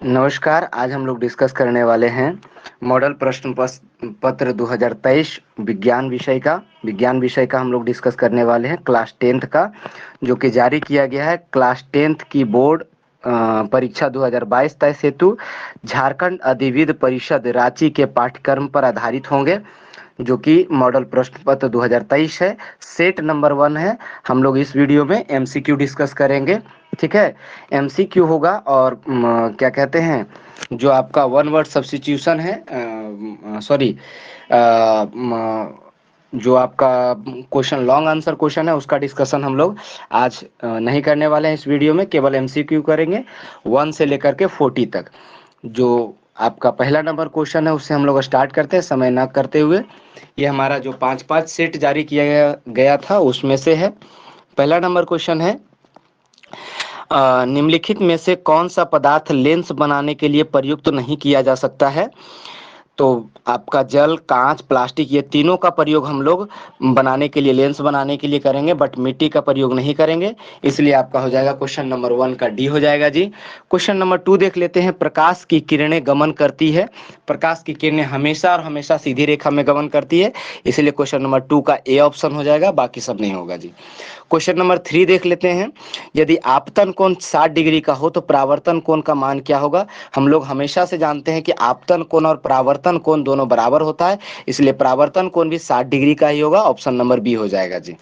नमस्कार। आज हम लोग डिस्कस करने वाले हैं मॉडल प्रश्न पत्र 2023 विज्ञान विषय का हम लोग डिस्कस करने वाले हैं क्लास 10th का, जो कि जारी किया गया है क्लास 10th की बोर्ड परीक्षा 2022 तय हेतु झारखंड अधिविद्य परिषद रांची के पाठ्यक्रम पर आधारित होंगे, जो कि मॉडल प्रश्न पत्र 2023 है। सेट नंबर 1 है। हम लोग इस वीडियो में एमसीक्यू डिस्कस करेंगे। ठीक है, एमसीक्यू होगा और क्या कहते हैं, जो आपका वन वर्ड सब्स्टिट्यूशन है, सॉरी, जो आपका क्वेश्चन लॉन्ग आंसर क्वेश्चन है उसका डिस्कशन हम लोग आज नहीं करने वाले हैं। इस वीडियो में केवल एमसीक्यू करेंगे 1 से लेकर के 40 तक। जो आपका पहला नंबर क्वेश्चन है उससे हम लोग स्टार्ट करते हैं समय ना करते हुए। ये हमारा जो 5-5 सेट जारी किया गया था उसमें से है। पहला नंबर क्वेश्चन है, निम्नलिखित में से कौन सा पदार्थ लेंस बनाने के लिए प्रयुक्त नहीं किया जा सकता है। तो आपका जल, कांच, प्लास्टिक, ये तीनों का प्रयोग हम लोग बनाने के लिए, लेंस बनाने के लिए करेंगे, बट मिट्टी का प्रयोग नहीं करेंगे। इसलिए आपका हो जाएगा क्वेश्चन नंबर 1 का डी हो जाएगा जी। क्वेश्चन नंबर 2 देख लेते हैं। प्रकाश की किरणें गमन करती है। प्रकाश की किरणें हमेशा और हमेशा सीधी रेखा में गमन करती है, इसलिए क्वेश्चन नंबर 2 का ए ऑप्शन हो जाएगा, बाकी सब नहीं होगा जी। क्वेश्चन नंबर 3 देख लेते हैं। यदि आपतन कोण 60 डिग्री का हो तो परावर्तन कोण का मान क्या होगा। हम लोग हमेशा से जानते हैं कि आपतन कोण और परावर्तन कोण दोनों बराबर होता है, इसलिए परावर्तन कोण भी 60 डिग्री का ही होगा। ऑप्शन नंबर बी हो जाएगा जी।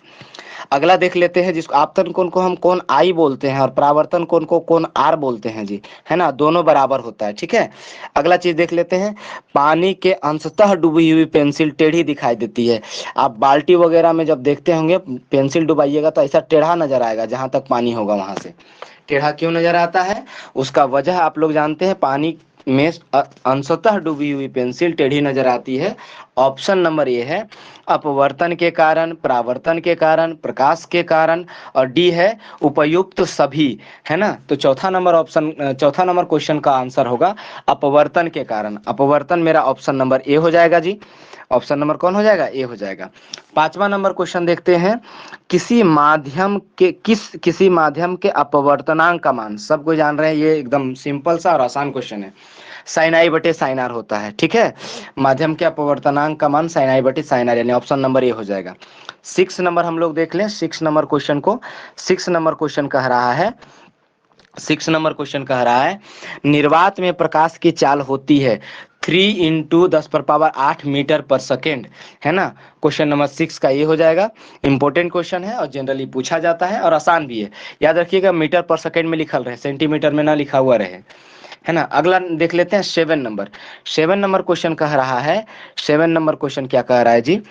अगला देख लेते हैं, जिसको आपतन कोण को हम कोण आई बोलते हैं और परावर्तन कोण को कोण आर बोलते हैं जी, है ना, दोनों बराबर होता है। ठीक है, अगला चीज देख लेते हैं। पानी के अंशतः डूबी हुई पेंसिल टेढ़ी दिखाई देती है। आप बाल्टी वगैरह में जब देखते होंगे पेंसिल डुबाइएगा तो ऐसा टेढ़ा नजर आएगा, जहां तक पानी होगा वहां से टेढ़ा क्यों नजर आता है, उसका वजह आप लोग जानते हैं। पानी में अंशतः डूबी हुई पेंसिल टेढ़ी नजर आती है। ऑप्शन नंबर ए है अपवर्तन के कारण, परावर्तन के कारण, प्रकाश के कारण, और डी है उपयुक्त सभी, है ना। तो चौथा नंबर क्वेश्चन का आंसर होगा अपवर्तन के कारण। अपवर्तन मेरा ऑप्शन नंबर ए हो जाएगा जी। ऑप्शन नंबर कौन हो जाएगा, ए हो जाएगा। 5वां नंबर क्वेश्चन देखते हैं। किसी माध्यम के अपवर्तनांक का मान, सब कोई जान रहे हैं, ये एकदम सिंपल सा और आसान क्वेश्चन है। साइन आई बटे साइन आर होता है। ठीक है, माध्यम के अपवर्तनांक का मान साइन आई बटे साइन आर, यानी ऑप्शन नंबर ए हो जाएगा। 6 नंबर हम लोग देख लें, 6 नंबर क्वेश्चन को। 6 नंबर क्वेश्चन कह रहा है, 6 नंबर क्वेश्चन कह रहा है, निर्वात में प्रकाश की चाल होती है 3 इंटू 10⁸ मीटर पर सेकेंड, है ना। क्वेश्चन नंबर 6 का ये हो जाएगा। इंपॉर्टेंट क्वेश्चन है और जनरली पूछा जाता है और आसान भी है। याद रखिएगा मीटर पर सेकेंड में लिखल रहे, सेंटीमीटर में ना लिखा हुआ रहे, है ना। अगला देख लेते हैं 7 नंबर। 7 नंबर क्वेश्चन कह रहा है, 7 नंबर क्वेश्चन क्या कह रहा है जी,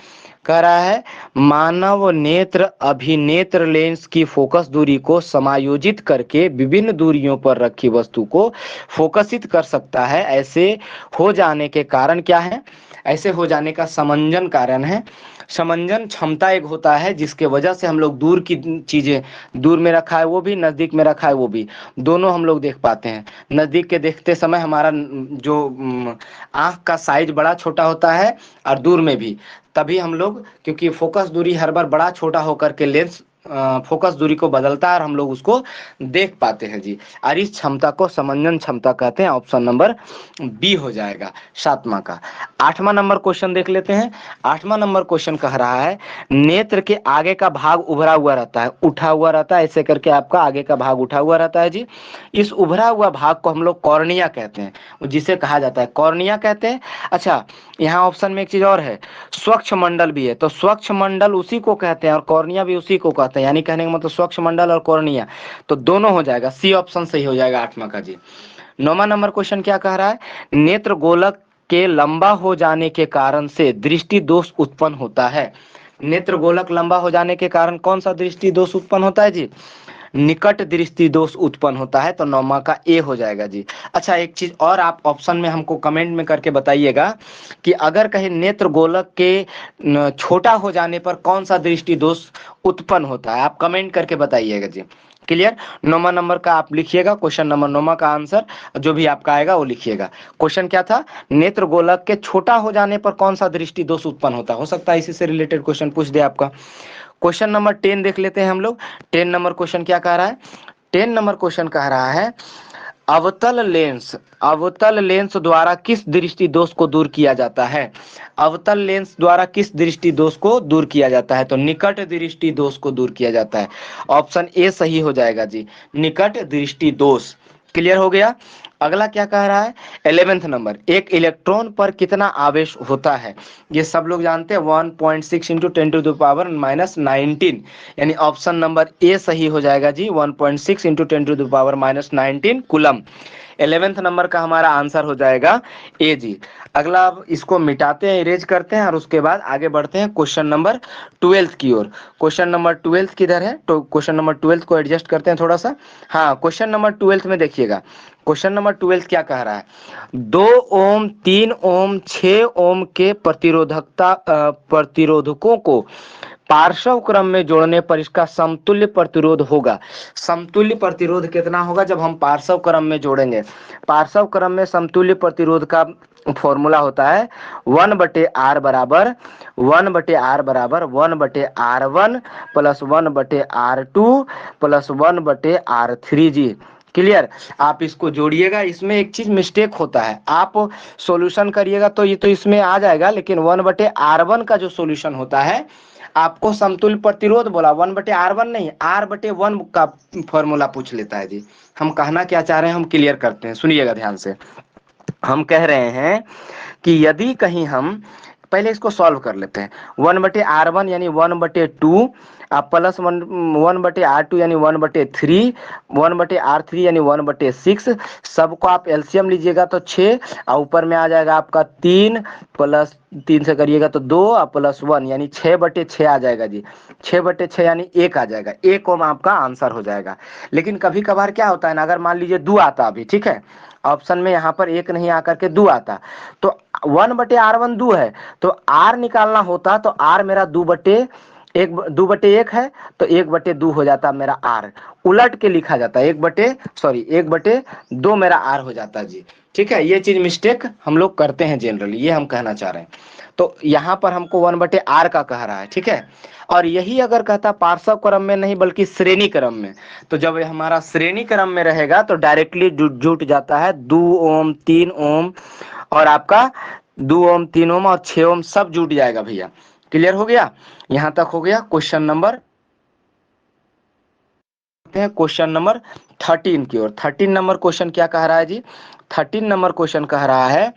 कह रहा है मानव नेत्र अभिनेत्र लेंस की फोकस दूरी को समायोजित करके विभिन्न दूरियों पर रखी वस्तु को फोकसित कर सकता है। ऐसे हो जाने के कारण क्या है, ऐसे हो जाने का समंजन कारण है। समंजन क्षमता एक होता है जिसके वजह से हम लोग दूर की चीजें, दूर में रखा है वो भी, नजदीक में रखा है वो भी, दोनों हम लोग देख पाते हैं। नजदीक के देखते समय हमारा जो आंख का साइज बड़ा छोटा होता है, और दूर में भी तभी हम लोग, क्योंकि फोकस दूरी हर बार बड़ा छोटा होकर के लेंस फोकस दूरी को बदलता है और हम लोग उसको देख पाते हैं जी। और इस क्षमता को समंजन क्षमता कहते हैं। ऑप्शन नंबर बी हो जाएगा 7वां का। 8वां नंबर क्वेश्चन देख लेते हैं। 8वां नंबर क्वेश्चन कह रहा है नेत्र के आगे का भाग उभरा हुआ रहता है, उठा हुआ रहता है, ऐसे करके आपका आगे का भाग उठा हुआ रहता है जी। इस उभरा हुआ भाग को हम लोग कॉर्निया कहते हैं, जिसे कहा जाता है कॉर्निया कहते हैं। अच्छा, यहाँ ऑप्शन में एक चीज और है, स्वच्छ मंडल भी है, तो स्वच्छ मंडल उसी को कहते हैं और कॉर्निया भी उसी को कहते हैं, यानी कहने का मतलब स्वच्छ मंडल और कॉर्निया, तो दोनों हो जाएगा। सी ऑप्शन सही हो जाएगा 8वां का जी। 9वां नंबर क्वेश्चन क्या कह रहा है, नेत्र गोलक के लंबा हो जाने के कारण से दृष्टि दोष उत्पन्न होता है। नेत्र गोलक लंबा हो जाने के कारण कौन सा दृष्टि दोष उत्पन्न होता है जी, निकट दृष्टि दोष उत्पन्न होता है, तो 9वां का ए हो जाएगा जी। अच्छा, एक चीज और आप ऑप्शन में हमको कमेंट में करके बताइएगा कि अगर कहीं नेत्र गोलक के छोटा हो जाने पर कौन सा दृष्टि दोष उत्पन्न होता है, आप कमेंट करके बताइएगा जी। क्लियर। 9वां नंबर का आप लिखिएगा, क्वेश्चन नंबर 9वां का आंसर जो भी आपका आएगा वो लिखिएगा। क्वेश्चन क्या था, नेत्र गोलक के छोटा हो जाने पर कौन सा दृष्टि दोष उत्पन्न होता है, हो सकता है इसी से रिलेटेड क्वेश्चन पूछ दे आपका। क्वेश्चन नंबर 10 देख लेते हैं हम लोग। 10 नंबर क्वेश्चन क्या कह रहा है, 10 नंबर क्वेश्चन कह रहा है अवतल लेंस द्वारा किस दृष्टि दोष को दूर किया जाता है? अवतल लेंस द्वारा किस दृष्टि दोष को दूर किया जाता है? तो निकट दृष्टि दोष को दूर किया जाता है। ऑप्शन ए सही हो जाएगा जी, निकट दृष्टि दोष। क्लियर हो गया। अगला क्या कह रहा है? 11th नंबर, एक इलेक्ट्रॉन पर कितना आवेश होता है? ये सब लोग जानते हैं, 1.6 इंटू 10⁻⁻19, यानी ऑप्शन नंबर ए सही हो जाएगा जी, 1.6 इंटू 10⁻⁻19 कूलम। 11th नंबर का हमारा आंसर हो जाएगा ए जी। अगला अब इसको मिटाते हैं, इरेज करते हैं और उसके बाद आगे बढ़ते हैं क्वेश्चन नंबर 12 की ओर। क्वेश्चन नंबर 12 किधर है? तो क्वेश्चन नंबर 12 को एडजस्ट करते हैं थोड़ा सा। हाँ, क्वेश्चन नंबर 12 में देखिएगा, क्वेश्चन नंबर 12 क्या कह रहा है? 2 ओम, 3 ओम, 6 ओम के प्रतिरोधकों को पार्श्व क्रम में जोड़ने पर इसका समतुल्य प्रतिरोध होगा। समतुल्य प्रतिरोध कितना होगा जब हम पार्श्व क्रम में जोड़ेंगे? पार्श्व क्रम में समतुल्य प्रतिरोध का फॉर्मूला होता है 1/R बराबर 1/R1 plus 1/R2 plus 1/R3 जी। क्लियर। आप इसको जोड़िएगा, इसमें एक चीज मिस्टेक होता है, आप सॉल्यूशन करिएगा तो ये तो इसमें आ जाएगा, लेकिन 1/R1 का जो सॉल्यूशन होता है, आपको समतुल्य प्रतिरोध बोला 1/R1 नहीं, R/1 का फॉर्मूला पूछ लेता है जी। हम कहना क्या चाह रहे हैं हम क्लियर करते हैं, सुनिएगा ध्यान से। हम कह रहे हैं कि यदि कहीं हम पहले इसको सॉल्व कर लेते हैं, 1/R1 यानी 1/2 प्लस 1/R2 यानी 1/3, 1/R3 यानी 1/6, सबको आप एलसीएम लीजिएगा तो 6 और ऊपर में आ जाएगा आपका 3 प्लस 3 से करिएगा तो 2 और प्लस 1 यानी 6/6 आ जाएगा जी। 6/6 यानी 1 आ जाएगा, 1 ओम आपका आंसर हो जाएगा। लेकिन कभी कभार क्या होता है ना, अगर मान लीजिए 2 आता अभी, ठीक है, ऑप्शन में यहाँ पर 1 नहीं आकर के 2 आता, तो 1/R1 2 है, तो R निकालना होता तो R मेरा 2/1 है, तो 1/2 हो जाता मेरा R, उलट के लिखा जाता है 1/2 मेरा R हो जाता जी। ठीक है, ये चीज मिस्टेक हम लोग करते हैं जनरली, ये हम कहना चाह रहे हैं। तो यहाँ पर हमको 1/R का कह रहा है, ठीक है। और यही अगर कहता पार्श्व क्रम में नहीं बल्कि श्रेणी क्रम में, तो जब हमारा श्रेणी क्रम में रहेगा तो डायरेक्टली जुट जाता है 2 ओम, 3 ओम और आपका 2 ओम, 3 ओम और 6 ओम सब जुट जाएगा भैया। क्लियर हो गया, यहां तक हो गया। क्वेश्चन नंबर 13 की ओर। 13 नंबर क्वेश्चन क्या कह रहा है जी? 13 नंबर क्वेश्चन कह रहा है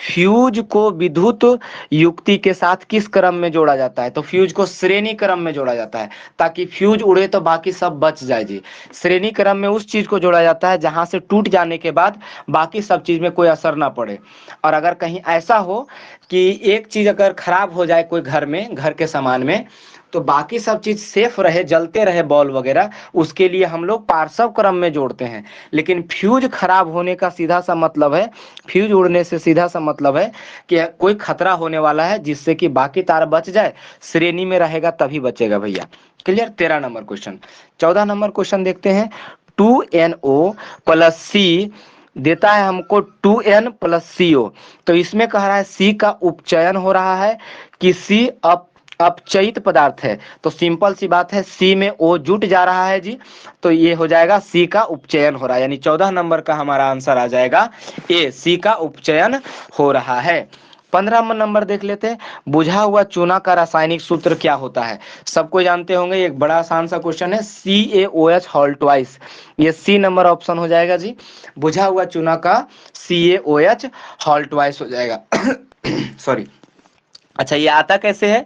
फ्यूज को विद्युत युक्ति के साथ किस क्रम में जोड़ा जाता है? तो फ्यूज को श्रेणी क्रम में जोड़ा जाता है, ताकि फ्यूज उड़े तो बाकी सब बच जाए जी। श्रेणी क्रम में उस चीज को जोड़ा जाता है जहां से टूट जाने के बाद बाकी सब चीज में कोई असर ना पड़े। और अगर कहीं ऐसा हो कि एक चीज अगर खराब हो जाए कोई घर में, घर के सामान में, तो बाकी सब चीज सेफ रहे, जलते रहे बॉल वगैरह, उसके लिए हम लोग पार्श्व क्रम में जोड़ते हैं। लेकिन फ्यूज खराब होने का सीधा सा मतलब है, फ्यूज उड़ने से सीधा सा मतलब है कि कोई खतरा होने वाला है जिससे कि बाकी तार बच जाए, श्रेणी में रहेगा तभी बचेगा भैया। Clear. 13 number question. 14 number question देखते हैं। 2NO प्लस सी देता है हमको 2N प्लस CO, तो इसमें कह रहा है C का उपचयन हो रहा है कि C अपचयित पदार्थ है। तो सिंपल सी बात है, सी में ओ जुट जा रहा है जी, तो ये हो जाएगा सी का उपचयन हो रहा है, यानी 14 नंबर का हमारा आंसर आ जाएगा ए, सी का उपचयन हो रहा है। 15 नंबर देख लेते हैं। बुझा हुआ चूना का रासायनिक सूत्र क्या होता है? सबको जानते होंगे, एक बड़ा आसान सा क्वेश्चन है, CaOH होल ट्वाइस, ये सी नंबर ऑप्शन हो जाएगा जी। बुझा हुआ चूना का CaOH होल ट्वाइस हो जाएगा। सॉरी। अच्छा, ये आता कैसे है?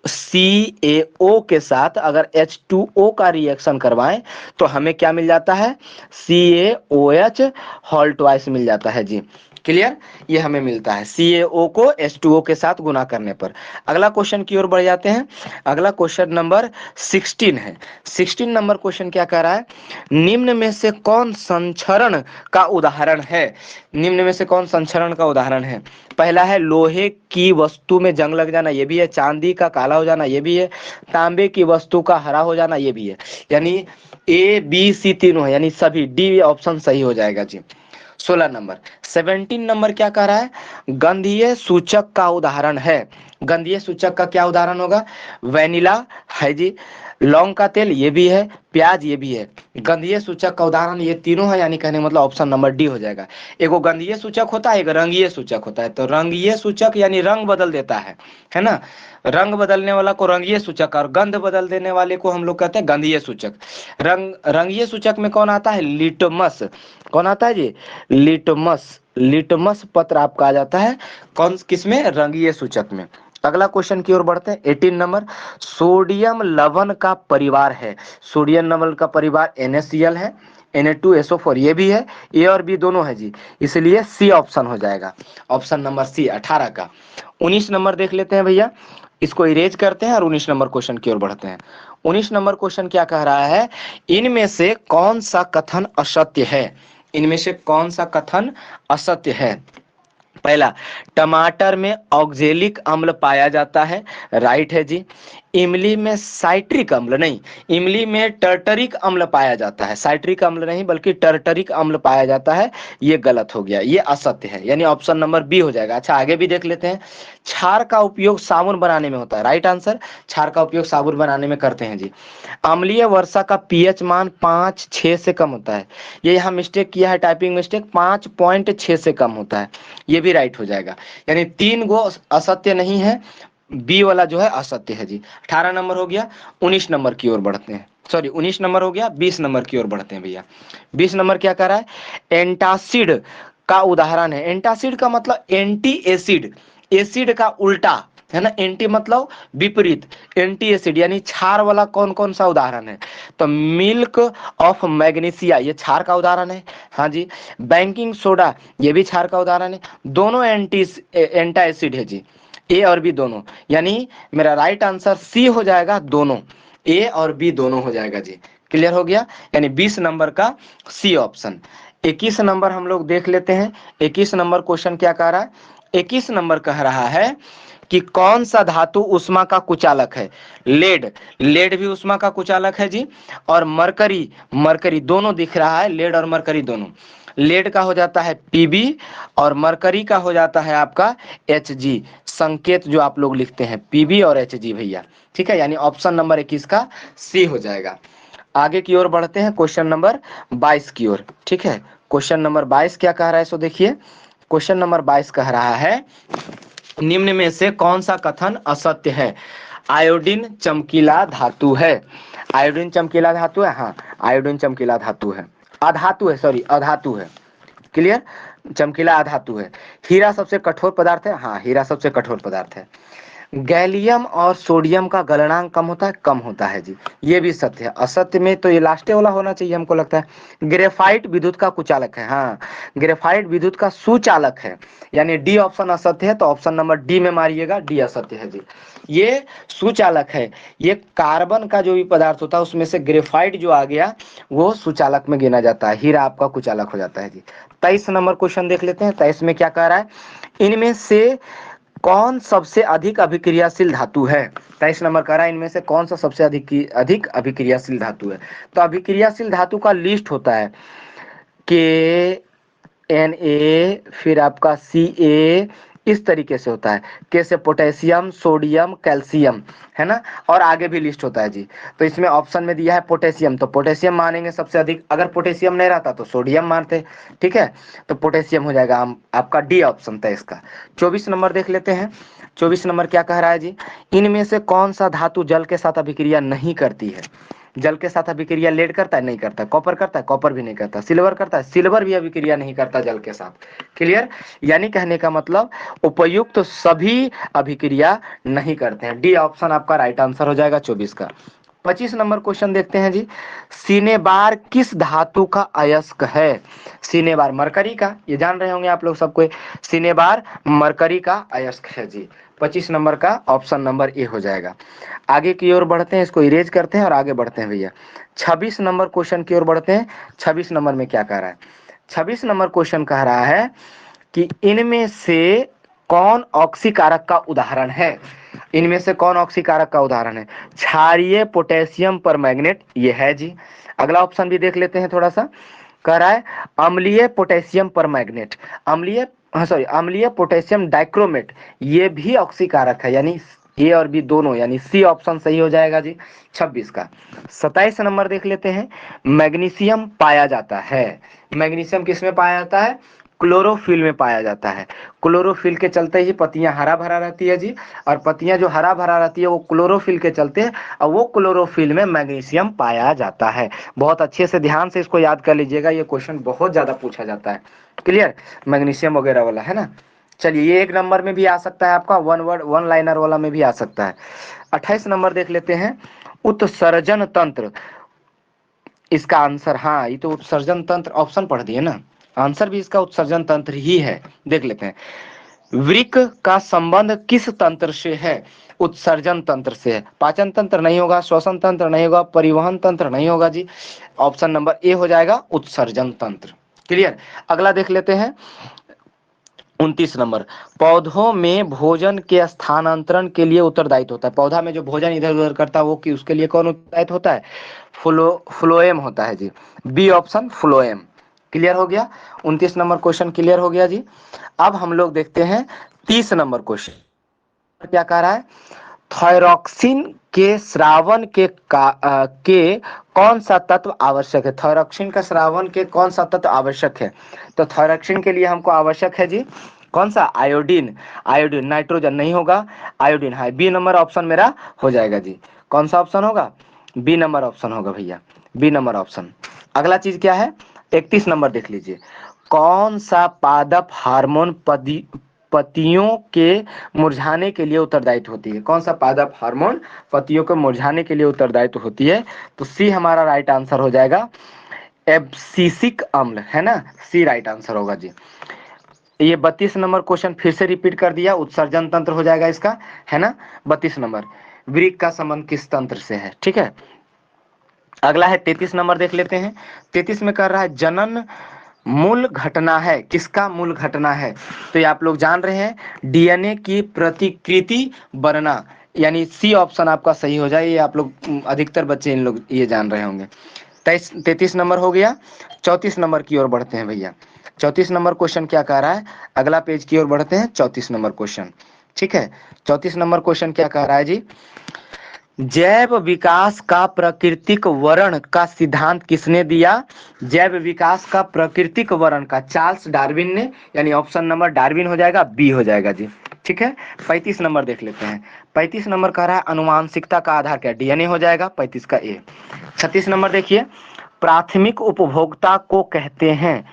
CaO के साथ अगर H2O का रिएक्शन करवाएं तो हमें क्या मिल जाता है? CaOH होल ट्वाइस मिल जाता है जी। क्लियर, ये हमें मिलता है CaO को H2O के साथ गुना करने पर। अगला क्वेश्चन की ओर बढ़ जाते हैं। अगला क्वेश्चन नंबर 16 है। 16 नंबर क्वेश्चन क्या कह रहा है? निम्न में से कौन संचरण का उदाहरण है? निम्न में से कौन संचरण का उदाहरण है? पहला है लोहे की वस्तु में जंग लग जाना, ये भी है। चांदी का काला हो जाना, ये भी है। तांबे की वस्तु का हरा हो जाना, ये भी है। यानी A, B, C तीनों है, यानी सभी डी ऑप्शन सही हो जाएगा जी। 16 नंबर। 17 नंबर क्या कह रहा है? गंधीय सूचक का उदाहरण है। गंधीय सूचक का क्या उदाहरण होगा? वैनिला है जी, लौंग का तेल ये भी है, प्याज ये भी है। गंधीय सूचक का उदाहरण ये तीनों है, यानी कहने का मतलब ऑप्शन नंबर डी हो जाएगा। एगो गंधीय सूचक होता है, एक रंगीय सूचक होता है। तो रंगीय सूचक यानी रंग बदल देता है ना। रंग बदलने वाला को रंगीय सूचक, और गंध बदल देने वाले को हम लोग कहते हैं गंधीय सूचक। रंगीय सूचक में कौन आता है? लिटमस। कौन आता है जी? लिटमस। लिटमस पत्र आपका आ जाता है कौन किसमें? रंगीय सूचक में। अगला क्वेश्चन की ओर बढ़ते हैं, 18 नंबर। सोडियम लवण का परिवार है। सोडियम लवण का परिवार NaCl है, Na2SO4 ये भी है, ए और बी दोनों है जी, इसलिए सी ऑप्शन हो जाएगा। ऑप्शन नंबर सी 18 का। 19 नंबर देख लेते हैं भैया, इसको इरेज करते हैं और 19 नंबर क्वेश्चन की ओर बढ़ते हैं। 19 नंबर क्वेश्चन क्या कह रहा है? इनमें से कौन सा कथन असत्य है? इनमें से कौन सा कथन असत्य है? पहला, टमाटर में ऑक्जेलिक अम्ल पाया जाता है, राइट है जी। इमली में साइट्रिक अम्ल नहीं, इमली में टर्टरिक अम्ल पाया जाता है, साइट्रिक अम्ल नहीं बल्कि टर्टरिक अम्ल पाया जाता है, ये गलत हो गया, ये असत्य है, यानी ऑप्शन नंबर बी हो जाएगा। अच्छा आगे भी देख लेते हैं। क्षार का उपयोग साबुन बनाने में होता है, राइट आंसर, क्षार का उपयोग साबुन बनाने में करते हैं जी। अम्लीय वर्षा का पीएच मान 5.6 से कम होता है, ये यहाँ मिस्टेक किया है, टाइपिंग मिस्टेक, 5.6 से कम होता है, ये भी राइट हो जाएगा। यानी 3 गो असत्य नहीं है, बी वाला जो है असत्य है जी। 18 नंबर हो गया। 19 नंबर की ओर बढ़ते हैं, सॉरी 19 नंबर हो गया, 20 नंबर की ओर बढ़ते हैं भैया। 20 नंबर क्या कर रहा है? एंटासिड का उदाहरण है। एंटासिड का मतलब एंटी एसिड, एसिड का उल्टा है ना, एंटी मतलब विपरीत, एंटी एसिड यानी क्षार वाला कौन कौन सा उदाहरण है? तो मिल्क ऑफ मैग्नीशिया ये क्षार का उदाहरण है, हाँ जी। बैंकिंग सोडा ये भी क्षार का उदाहरण है, दोनों एंटा एसिड है जी, ए और बी दोनों, यानी मेरा राइट आंसर सी हो जाएगा, दोनों ए और बी दोनों हो जाएगा जी। क्लियर हो गया, यानी 20 नंबर का सी ऑप्शन। 21 नंबर हम लोग देख लेते हैं। 21 नंबर क्वेश्चन क्या कह रहा है? 21 नंबर कह रहा है कि कौन सा धातु उष्मा का कुचालक है? लेड, लेड भी उष्मा का कुचालक है जी। और मरकरी, मरकरी दोनों दिख रहा है, लेड और मरकरी दोनों। लेड का हो जाता है Pb और मरकरी का हो जाता है आपका Hg, संकेत जो आप लोग लिखते हैं Pb और Hg भैया, ठीक है, यानी ऑप्शन नंबर 21 का सी हो जाएगा। आगे की ओर बढ़ते हैं, क्वेश्चन नंबर 22 की ओर, ठीक है। क्वेश्चन नंबर 22 क्या कह रहा है, सो देखिए। क्वेश्चन नंबर 22 कह रहा है, निम्न में से कौन सा कथन असत्य है? आयोडीन चमकीला धातु है। आयोडीन चमकीला धातु है, हाँ आयोडीन चमकीला धातु है, अधातु है, सॉरी अधातु है। क्लियर, चमकीला अधातु है। हीरा सबसे कठोर पदार्थ है, हाँ हीरा सबसे कठोर पदार्थ है। गैलियम और सोडियम का गलनांक कम होता है, कम होता है जी, ये भी सत्य है। असत्य में तो ये लास्ट वाला होना चाहिए हमको लगता है। ग्रेफाइट विद्युत का कुचालक है, हाँ ग्रेफाइट विद्युत का सुचालक है, यानी डी ऑप्शन असत्य है, तो ऑप्शन नंबर डी में मारिएगा, डी असत्य है जी। ये सुचालक है, ये कार्बन का जो भी पदार्थ होता है उसमें से ग्रेफाइट जो आ गया वो सुचालक में गिना जाता है, हीरा आपका कुचालक हो जाता है जी। 23 नंबर क्वेश्चन देख लेते हैं। 23 में क्या कह रहा है? इनमें से कौन सबसे अधिक अभिक्रियाशील धातु है? 23 नंबर कह रहा है, इनमें से कौन सा सबसे अधिक अभिक्रियाशील धातु है? तो अभिक्रियाशील धातु का लिस्ट होता है के Na, फिर आपका Ca, इस तरीके से होता है, के से पोटेशियम, सोडियम, कैल्शियम, है ना, और आगे भी लिस्ट होता है जी। तो इसमें ऑप्शन में दिया है पोटेशियम, तो पोटेशियम मानेंगे सबसे अधिक, अगर पोटेशियम नहीं रहता तो सोडियम मानते, ठीक है, तो पोटेशियम हो जाएगा आपका डी ऑप्शन था इसका। 24 नंबर देख लेते हैं। 24 नंबर क्या कह रहा है जी? इनमें से कौन सा धातु जल के साथ अभिक्रिया नहीं करती है? जल के साथ अभिक्रिया लेड करता है, नहीं करता। कॉपर करता है, कॉपर भी नहीं करता। सिल्वर करता है, सिल्वर भी अभिक्रिया नहीं करता जल के साथ। क्लियर, यानी कहने का मतलब उपयुक्त तो सभी अभिक्रिया नहीं करते हैं, डी ऑप्शन आपका राइट आंसर हो जाएगा 24 का। 25 नंबर क्वेश्चन देखते हैं जी। सिनेबार किस धातु का अयस्क है? सिनेबार मरकरी का, ये जान रहे होंगे आप लोग सबको, सिनेबार मरकरी का अयस्क है जी। 25 नंबर का ऑप्शन नंबर ए हो जाएगा। आगे की ओर बढ़ते हैं, इसको इरेज करते हैं और आगे बढ़ते हैं भैया। 26 नंबर क्वेश्चन की ओर बढ़ते हैं। 26 नंबर में क्या कह रहा है? 26 नंबर क्वेश्चन कह रहा है कि इनमें से कौन ऑक्सीकारक का उदाहरण है? इनमें से कौन ऑक्सीकारक का उदाहरण है? क्षारीय पोटेशियम परमैंगनेट, ये है जी। अगला ऑप्शन भी देख लेते हैं थोड़ा सा, कह रहा है अम्लीय पोटेशियम परमैंगनेट, अम्लीय, हाँ सॉरी अम्लीय पोटेशियम डाइक्रोमेट, ये भी ऑक्सीकारक है, यानी ए और बी दोनों, यानी सी ऑप्शन सही हो जाएगा जी 26 का। 27 नंबर देख लेते हैं। मैग्नीशियम पाया जाता है, मैग्नीशियम किस में पाया जाता है? क्लोरोफिल में पाया जाता है। क्लोरोफिल के चलते ही पत्तियां हरा भरा रहती है जी, और पत्तियां जो हरा भरा रहती है वो क्लोरोफिल के चलते है, और वो क्लोरोफिल में मैग्नीशियम पाया जाता है। बहुत अच्छे से ध्यान से इसको याद कर लीजिएगा, ये क्वेश्चन बहुत ज्यादा पूछा जाता है। क्लियर? मैग्नीशियम वगैरह वाला है ना। चलिए, ये एक नंबर में भी आ सकता है आपका, वन वर्ड वन लाइनर वाला में भी आ सकता है। 28 नंबर देख लेते हैं। उत्सर्जन तंत्र, इसका आंसर, हाँ ये तो उत्सर्जन तंत्र ऑप्शन पढ़ दिए ना, आंसर भी इसका उत्सर्जन तंत्र ही है। देख लेते हैं। वृक्क का संबंध किस तंत्र से है? उत्सर्जन तंत्र से है। पाचन तंत्र नहीं होगा, श्वसन तंत्र नहीं होगा, परिवहन तंत्र नहीं होगा जी। ऑप्शन नंबर ए हो जाएगा उत्सर्जन तंत्र। क्लियर? अगला देख लेते हैं। 29 नंबर। पौधों में भोजन के स्थानांतरण के लिए उत्तरदायित्व होता है। पौधा में जो भोजन इधर उधर करता है वो कि उसके लिए कौन उत्तरदायित्व होता है? फ्लोएम होता है जी। B option phloem. क्लियर हो गया? 29 नंबर क्वेश्चन क्लियर हो गया जी। अब हम लोग देखते हैं 30 नंबर क्वेश्चन क्या कह रहा है। थायरॉक्सिन के श्रावण के कौन सा तत्व आवश्यक है? थायरॉक्सिन का श्रावण के कौन सा तत्व आवश्यक है? तो थायरॉक्सिन के लिए हमको आवश्यक है जी कौन सा? आयोडीन। आयोडीन, नाइट्रोजन नहीं होगा, आयोडीन है। बी नंबर ऑप्शन मेरा हो जाएगा जी। कौन सा ऑप्शन होगा? बी नंबर ऑप्शन होगा भैया, बी नंबर ऑप्शन। अगला चीज क्या है? 31 नंबर देख लीजिए। कौन सा पादप हार्मोन पतियों के मुरझाने के लिए उत्तरदायित्व होती है? कौन सा पादप हार्मोन पतियों को मुरझाने के लिए उत्तरदायित्व होती है? तो सी हमारा राइट आंसर हो जाएगा। एब्सिसिक अम्ल है ना, सी राइट आंसर होगा जी। ये 32 नंबर क्वेश्चन फिर से रिपीट कर दिया, उत्सर्जन तंत्र हो जाएगा इसका, है ना। 32 नंबर, वृक्क का संबंध किस तंत्र से है? ठीक है। अगला है 33 नंबर देख लेते हैं। 33 में कर रहा है जनन मूल घटना है, किसका मूल घटना है? तो ये आप लोग जान रहे हैं, डीएनए की प्रतिकृति बनना, यानी सी ऑप्शन आपका सही हो जाए। ये आप लोग अधिकतर बच्चे इन लोग ये जान रहे होंगे। 33 नंबर हो गया। 34 नंबर की ओर बढ़ते हैं भैया। 34 नंबर क्वेश्चन क्या कह रहा है? अगला पेज की ओर बढ़ते हैं। 34 नंबर क्वेश्चन, ठीक है। 34 नंबर क्वेश्चन क्या कह रहा है जी। जैव विकास का प्राकृतिक वर्ण का सिद्धांत किसने दिया? जैव विकास का प्राकृतिक वर्ण का चार्ल्स डार्विन ने, यानी ऑप्शन नंबर डार्विन हो जाएगा, बी हो जाएगा जी। ठीक है। 35 नंबर देख लेते हैं। 35 नंबर कह रहा है अनुवांशिकता का आधार क्या? डीएनए हो जाएगा, 35 का ए। 36 नंबर देखिए। प्राथमिक उपभोक्ता को कहते हैं,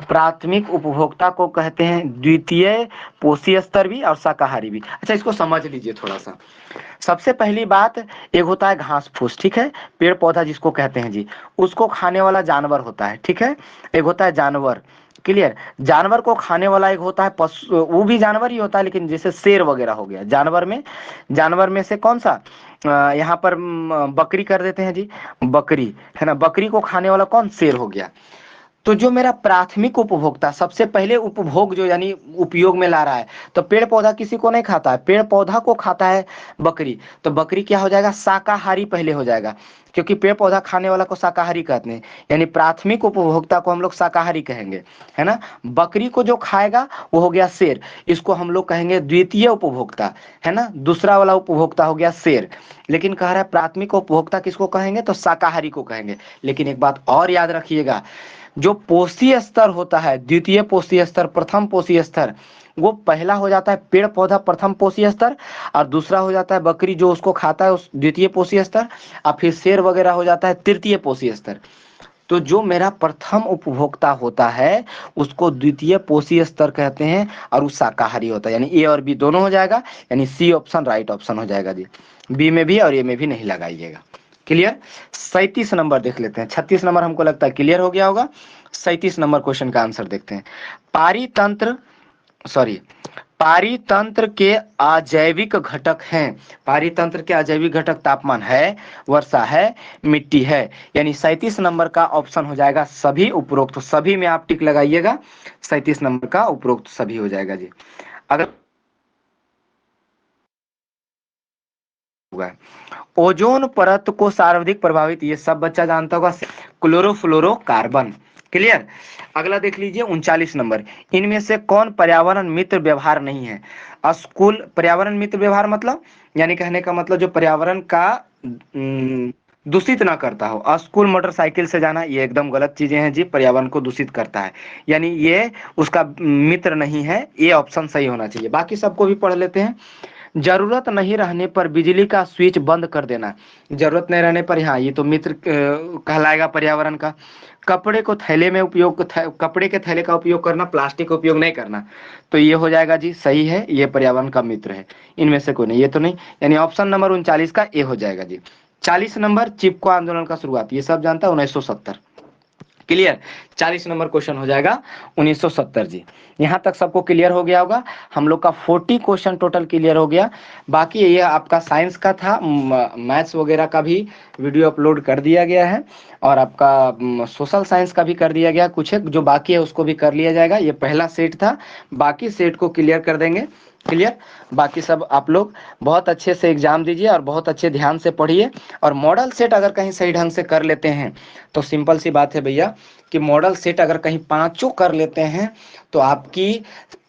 प्राथमिक उपभोक्ता को कहते हैं द्वितीय पोषी स्तर भी और शाकाहारी भी। अच्छा, इसको समझ लीजिए थोड़ा सा। सबसे पहली बात, एक होता है घास फूस, ठीक है, पेड़ पौधा जिसको कहते हैं जी, उसको खाने वाला जानवर होता है, ठीक है। एक होता है जानवर, क्लियर। जानवर को खाने वाला एक होता है पशु, वो भी जानवर ही होता है, लेकिन जैसे शेर वगैरह हो गया जानवर में। जानवर में से कौन सा? यहाँ पर बकरी कर देते हैं जी, बकरी है ना। बकरी को खाने वाला कौन? शेर हो गया। तो जो मेरा प्राथमिक उपभोक्ता सबसे पहले उपभोग जो यानी उपयोग में ला रहा है, तो पेड़ पौधा किसी को नहीं खाता है, पेड़ पौधा को खाता है बकरी। तो बकरी क्या हो जाएगा? शाकाहारी पहले हो जाएगा, क्योंकि पेड़ पौधा खाने वाला को शाकाहारी कहते हैं, यानी प्राथमिक उपभोक्ता को हम लोग शाकाहारी कहेंगे, है ना। बकरी को जो खाएगा वो हो गया शेर, इसको हम लोग कहेंगे द्वितीय उपभोक्ता, है ना। दूसरा वाला उपभोक्ता हो गया शेर। लेकिन कह रहा है प्राथमिक उपभोक्ता किसको कहेंगे? तो शाकाहारी को कहेंगे। लेकिन एक बात और याद रखिएगा, जो पोषी स्तर होता है, द्वितीय पोषी स्तर, प्रथम पोषी स्तर, वो पहला हो जाता है पेड़ पौधा प्रथम पोषी स्तर, और दूसरा हो जाता है बकरी जो उसको खाता है उस द्वितीय पोषी स्तर, और फिर शेर वगैरह हो जाता है तृतीय पोषी स्तर। तो जो मेरा प्रथम उपभोक्ता होता है उसको द्वितीय पोषी स्तर कहते हैं, और वो शाकाहारी होता है, यानी ए और बी दोनों हो जाएगा, यानी सी ऑप्शन राइट ऑप्शन हो जाएगा जी। बी में भी और ए में भी नहीं लगाइएगा। क्लियर? 37 नंबर देख लेते हैं। 36 नंबर हमको लगता है क्लियर हो गया होगा। 37 नंबर क्वेश्चन का आंसर देखते हैं। पारितंत्र, सॉरी, पारितंत्र के अजैविक घटक हैं। पारितंत्र के अजैविक घटक तापमान है, वर्षा है, मिट्टी है, यानी 37 नंबर का ऑप्शन हो जाएगा सभी उपरोक्त। सभी में आप टिक लगाइएगा, 37 नंबर का उपरोक्त सभी हो जाएगा जी। अगर हुआ है ओजोन परत को सर्वाधिक प्रभावित, ये सब बच्चा जानता होगा, क्लोरोफ्लोरोकार्बन। क्लियर। अगला देख लीजिए 39 नंबर, इनमें से कौन पर्यावरण मित्र व्यवहार नहीं है। स्कूल पर्यावरण मित्र व्यवहार मतलब, यानी कहने का मतलब जो पर्यावरण का दूषित ना करता हो। स्कूल मोटरसाइकिल से जाना ये एकदम गलत चीजें हैं जी, पर्यावरण को दूषित करता है, यानी ये उसका मित्र नहीं है, ये ऑप्शन सही होना चाहिए। बाकी सबको भी पढ़ लेते हैं। जरूरत नहीं रहने पर बिजली का स्विच बंद कर देना, जरूरत नहीं रहने पर, हाँ ये तो मित्र कहलाएगा पर्यावरण का। कपड़े को थैले में उपयोग, कपड़े के थैले का उपयोग करना, प्लास्टिक का उपयोग नहीं करना, तो ये हो जाएगा जी सही है, ये पर्यावरण का मित्र है। इनमें से कोई नहीं, ये तो नहीं, यानी ऑप्शन नंबर 39 का ए हो जाएगा जी। 40 नंबर, चिपको आंदोलन का शुरुआत, ये सब जानता है, 1970। क्लियर। 40 नंबर क्वेश्चन हो जाएगा 1970 जी। यहाँ तक सबको क्लियर हो गया होगा। हम लोग का 40 क्वेश्चन टोटल क्लियर हो गया। बाकी ये आपका साइंस का था, मैथ्स वगैरह का भी वीडियो अपलोड कर दिया गया है, और आपका सोशल साइंस का भी कर दिया गया। कुछ है जो बाकी है उसको भी कर लिया जाएगा। ये पहला सेट था, बाकी सेट को क्लियर कर देंगे। क्लियर। बाकी सब आप लोग बहुत अच्छे से एग्जाम दीजिए और बहुत अच्छे ध्यान से पढ़िए। और मॉडल सेट अगर कहीं सही ढंग से कर लेते हैं तो सिंपल सी बात है भैया कि मॉडल सेट अगर कहीं पांचों कर लेते हैं तो आपकी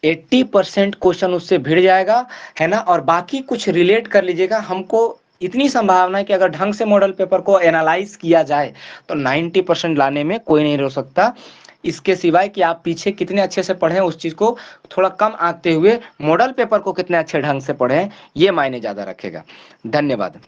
80% क्वेश्चन उससे भिड़ जाएगा, है ना। और बाकी कुछ रिलेट कर लीजिएगा। हमको इतनी संभावना है कि अगर ढंग से मॉडल पेपर को एनालाइज किया जाए तो 90% लाने में कोई नहीं रोक सकता। इसके सिवाय कि आप पीछे कितने अच्छे से पढ़े उस चीज को थोड़ा कम आंकते हुए मॉडल पेपर को कितने अच्छे ढंग से पढ़े, ये मायने ज्यादा रखेगा। धन्यवाद।